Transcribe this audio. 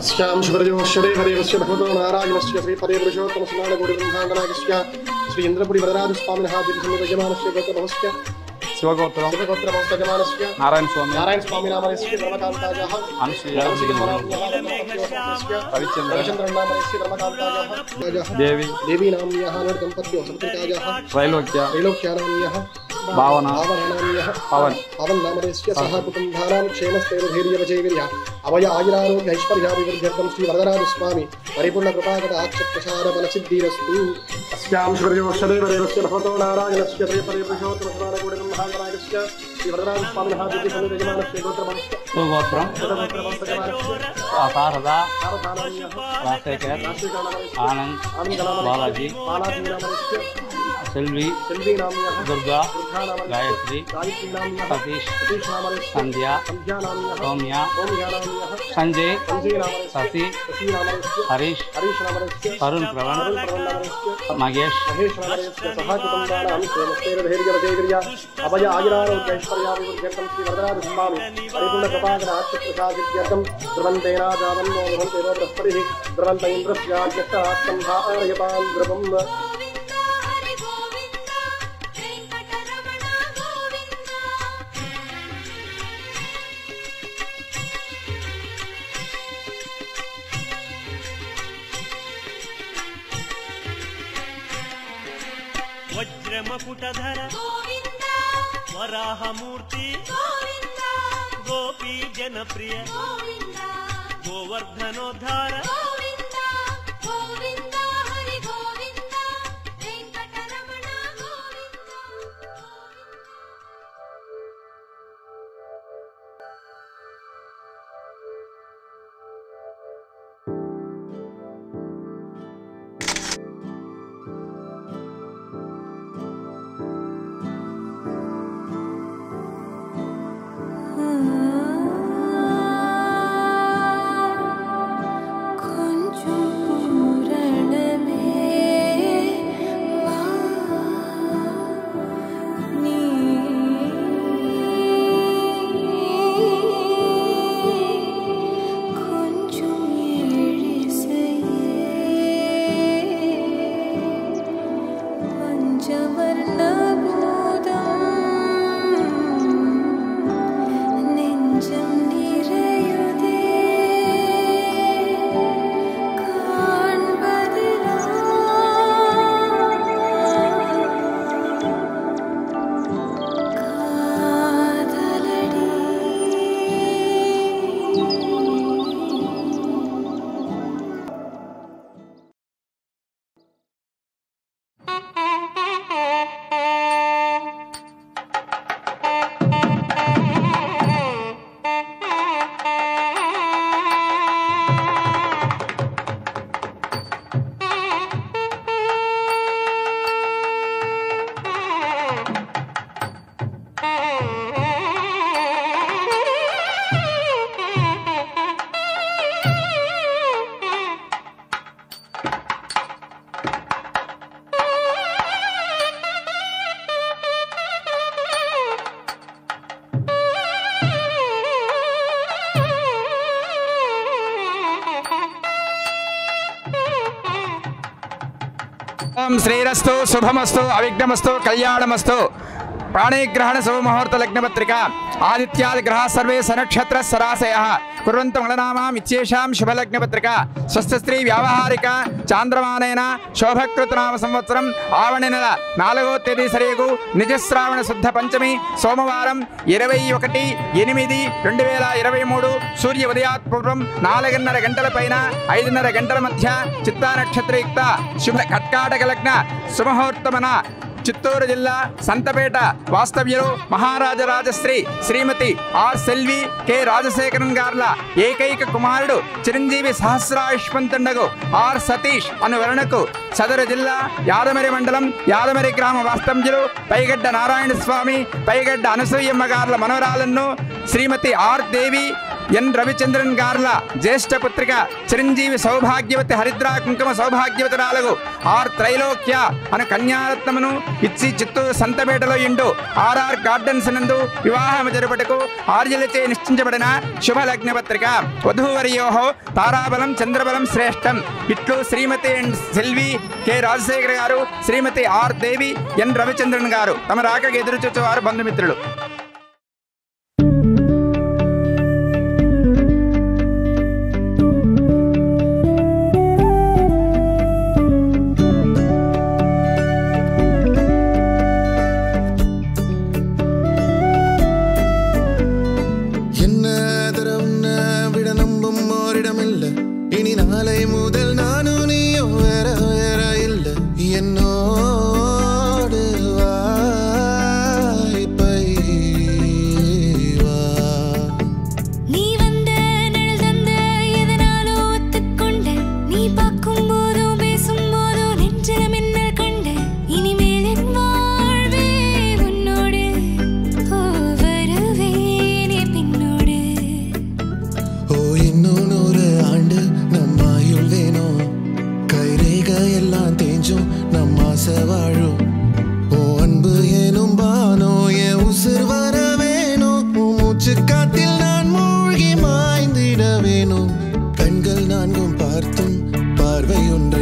श्याम शुभ्रजोश्वरे हरेवस्य भगवतो नारायणस्य श्री परेपुरुषोत्तम स्नानकोटि ब्रह्माण्डनायकस्य श्री इंद्रपुरी वरदराज स्वामिनः दिव्यसंविजयमानस्य गौतमस्य शिवगोत्र भक्तजमानस्य नारायण स्वामी नामस्य धर्मकान्तायाः अनुसूया रविचन्द्रनामस्य धर्मकान्तायाः देवी नाम्न्याः नरदम्पत्योः संप्रदायाः त्रैलोक्यानाम्न्याः भावनाम्न्याः पवन नामस्य सह कुटुम्बानां क्षेमस्थैर्यवचैर्यः अभय आयुरारोग्य ऐश्वर्याभिवृद्ध्यर्थं श्री वरदराज स्वामी परिपूर्ण कृपाकटाक्षप्रसाद बलसिद्धिरस्तु। अस्यां शुभ्रजोश्वरे हरेवस्य भगवतो नारायणस्य श्री परेपुरुषोत्तम स्नानकोटि ब्रह्माण्डनायकस्य श्री वरदराज स्वामिनः दिव्यसंविजयमानस्य गौतमस्य आनंद बालाजी सेल्वी दुर्गा गायत्री सतीश संध्या सौम्या संजय शशि हरीश अरुण प्रवण महेश अभय आयुरारोग्य ऐश्वर्याभिवृद्ध्यर्थं श्री वरदराज स्वामी परिपूर्ण कृपाकटाक्षप्रसादित्यर्थं ध्रुवन्तेना जावन्नो भवन्तेव बृहस्पतिः ध्रुवन्त इन्द्रस्याज्ञष्टहस्तं धारयतां ध्रुवम्। वज्रमकुटधर वराहमूर्ति गोपी जनप्रिय गोवर्धनोद्धार श्रीरस्तु शुभमस्तु अविघ्नमस्तु कल्याणमस्तु प्राणीग्रहण शुभमुहूर्त लग्नपत्रिका आदित्यादि ग्रह सर्वे सनक्षत्र सराशयः कुर्वन्तु मलनामाम् इत्येषां शुभलग्नपत्रिका स्वस्थस्त्री व्यावहारिक चांद्रमानेन शोभकृतनाम संवत्सरं आवणि నెల 4వ తేదీ సరేగు నిజశ్రావణ శుద్ధ పంచమి సోమవారం 21/8/2023 సూర్య ఉదయాత్ పూర్వం 4:30 గంటల పైన 5:30 గంటల మధ్య చిత్తా నక్షత్రయుక్త శుభ కర్కాటక లగ్న శుభముహూర్తమన చిత్తూరు జిల్లా సంతపేట వాస్తవ్యులు మహారాజరాజశ్రీ శ్రీమతి ఆర్ సెల్వి కె రాజశేఖరన్ గార్ల ఏకైక కుమారుడు చిరంజీవి సహస్రాయుష్మంతుండగు ఆర్ సతీష్ అను వరుణకు సదరు జిల్లా యాదమరి మండలం యాదమరి గ్రామ వాస్తవ్యులు పైగడ్డ నారాయణ స్వామి పైగడ్డ అనసూయమ్మ గార్ల మనవరాలను శ్రీమతి ఆర్ దేవి ఎన్ రవిచంద్రన్ గార్ల జ్యేష్ఠ పుత్రిక చిరంజీవి సౌభాగ్యవతి హరిద్రా కుంకుమ సౌభాగ్యవతురాలకు ఆర్ త్రైలోక్య అను కన్యారత్నమును ఇచ్చి చిత్తూరు సంతపేటలో ఇండు ఆర్ఆర్ గార్డెన్స్ నందు వివాహము జరుపుటకు ఆర్యులచే నిశ్చయించబడిన శుభలగ్న పత్రిక. వధూవర్యోహో తారాబలం చంద్రబలం శ్రేష్టం. ఇట్లు శ్రీమతి సెల్వి కె రాజశేఖర్ గారు, శ్రీమతి ఆర్ దేవి, ఎన్ రవిచంద్రన్ గారు తమ రాకకు ఎదురు చూచేవారు బంధుమిత్రులు. இனி நாளை முதல் நானும் நீயும் வேற வேற இல்ல என்னோடு வாய்ப்பை வா. நீ வந்த நிழல் தந்த எதனாலோ ஒத்துக்கொண்ட நீ பார்க்கும் போதோ பேசும் போதோ நெஞ்சில மின்னல் கண்ட இனிமேல் என் வாழ்வே உன்னோடு வருவேனே பின்னோடு. ஓ இன்னும் 100 ஆண்டு நம்ம ஆயுள் வேணும், கைரேக எல்லாம் தேஞ்சும் நம்ம ஆசை வாழும். ஓ அன்பு ஏனும் பானோ என் உசுர் வர வேணும், மூச்சு காத்தில் நான் மூழ்கி மாய்ந்திட வேணும். கண்கள் நான்கும் பார்த்தும் பார்வை ஒன்று